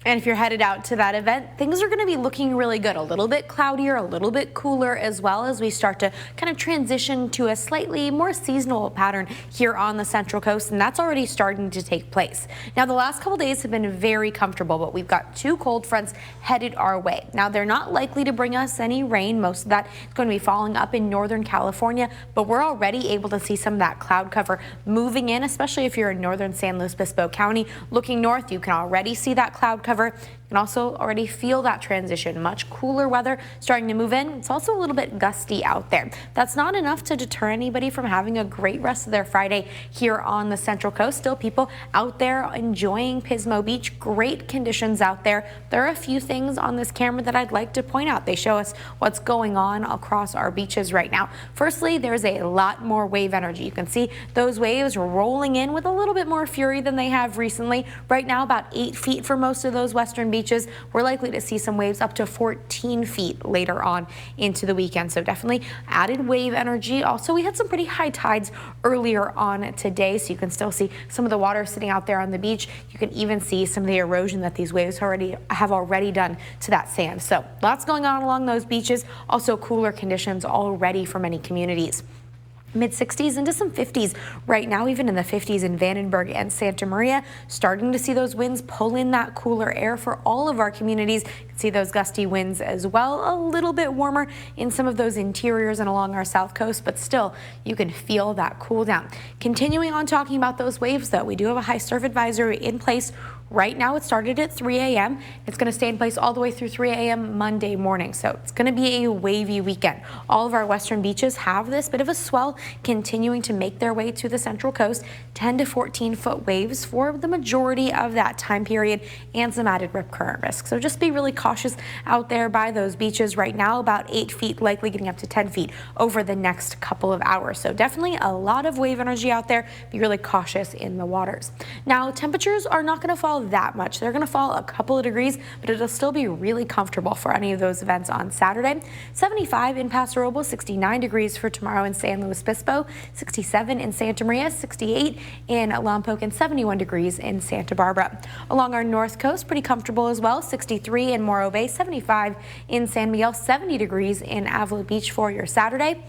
And if you're headed out to that event, things are going to be looking really good. A little bit cloudier, a little bit cooler as well, as we start to kind of transition to a slightly more seasonal pattern here on the Central Coast, and that's already starting to take place. Now, the last couple days have been very comfortable, but we've got two cold fronts headed our way. Now, they're not likely to bring us any rain. Most of that is going to be falling up in Northern California, but we're already able to see some of that cloud cover moving in, especially if you're in northern San Luis Obispo County. Looking north, you can already see that cloud cover. You can also already feel that transition. Much cooler weather starting to move in. It's also a little bit gusty out there. That's not enough to deter anybody from having a great rest of their Friday here on the Central Coast. Still people out there enjoying Pismo Beach. Great conditions out there. There are a few things on this camera that I'd like to point out. They show us what's going on across our beaches right now. Firstly, there's a lot more wave energy. You can see those waves rolling in with a little bit more fury than they have recently. Right now, about 8 feet for most of those western beaches. We're likely to see some waves up to 14 feet later on into the weekend. So definitely added wave energy. Also, we had some pretty high tides earlier on today, so you can still see some of the water sitting out there on the beach. You can even see some of the erosion that these waves have already done to that sand. So lots going on along those beaches. Also cooler conditions already for many communities. Mid-60s into some 50s right now, even in the 50s in Vandenberg and Santa Maria. Starting to see those winds pull in that cooler air for all of our communities. You can see those gusty winds as well. A little bit warmer in some of those interiors and along our south coast, but still you can feel that cool down. Continuing on talking about those waves though, we do have a high surf advisory in place. Right now it started at 3 a.m. It's going to stay in place all the way through 3 a.m. Monday morning. So it's going to be a wavy weekend. All of our western beaches have this bit of a swell continuing to make their way to the Central Coast. 10 to 14 foot waves for the majority of that time period and some added rip current risk. So just be really cautious out there by those beaches right now. About 8 feet, likely getting up to 10 feet over the next couple of hours. So definitely a lot of wave energy out there. Be really cautious in the waters. Now, temperatures are not going to fall that much. They're going to fall a couple of degrees, but it'll still be really comfortable for any of those events on Saturday. 75 in Paso Robles, 69 degrees for tomorrow in San Luis Obispo, 67 in Santa Maria, 68 in Lompoc, and 71 degrees in Santa Barbara. Along our north coast, pretty comfortable as well. 63 in Morro Bay, 75 in San Miguel, 70 degrees in Avila Beach for your Saturday.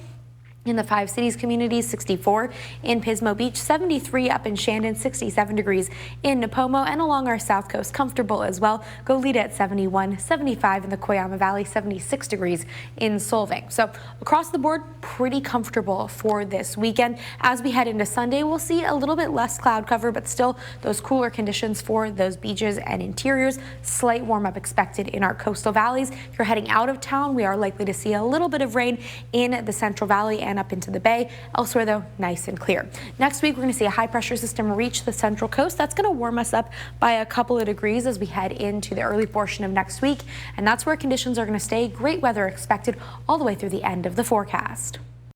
In the Five Cities communities, 64 in Pismo Beach, 73 up in Shandon, 67 degrees in Nipomo, and along our south coast, comfortable as well. Goleta at 71, 75 in the Coyama Valley, 76 degrees in Solvang. So across the board, pretty comfortable for this weekend. As we head into Sunday, we'll see a little bit less cloud cover, but still those cooler conditions for those beaches and interiors. Slight warm up expected in our coastal valleys. If you're heading out of town, we are likely to see a little bit of rain in the Central Valley and up into the bay. Elsewhere though, nice and clear. Next week, we're going to see a high pressure system reach the Central Coast. That's going to warm us up by a couple of degrees as we head into the early portion of next week. And that's where conditions are going to stay. Great weather expected all the way through the end of the forecast.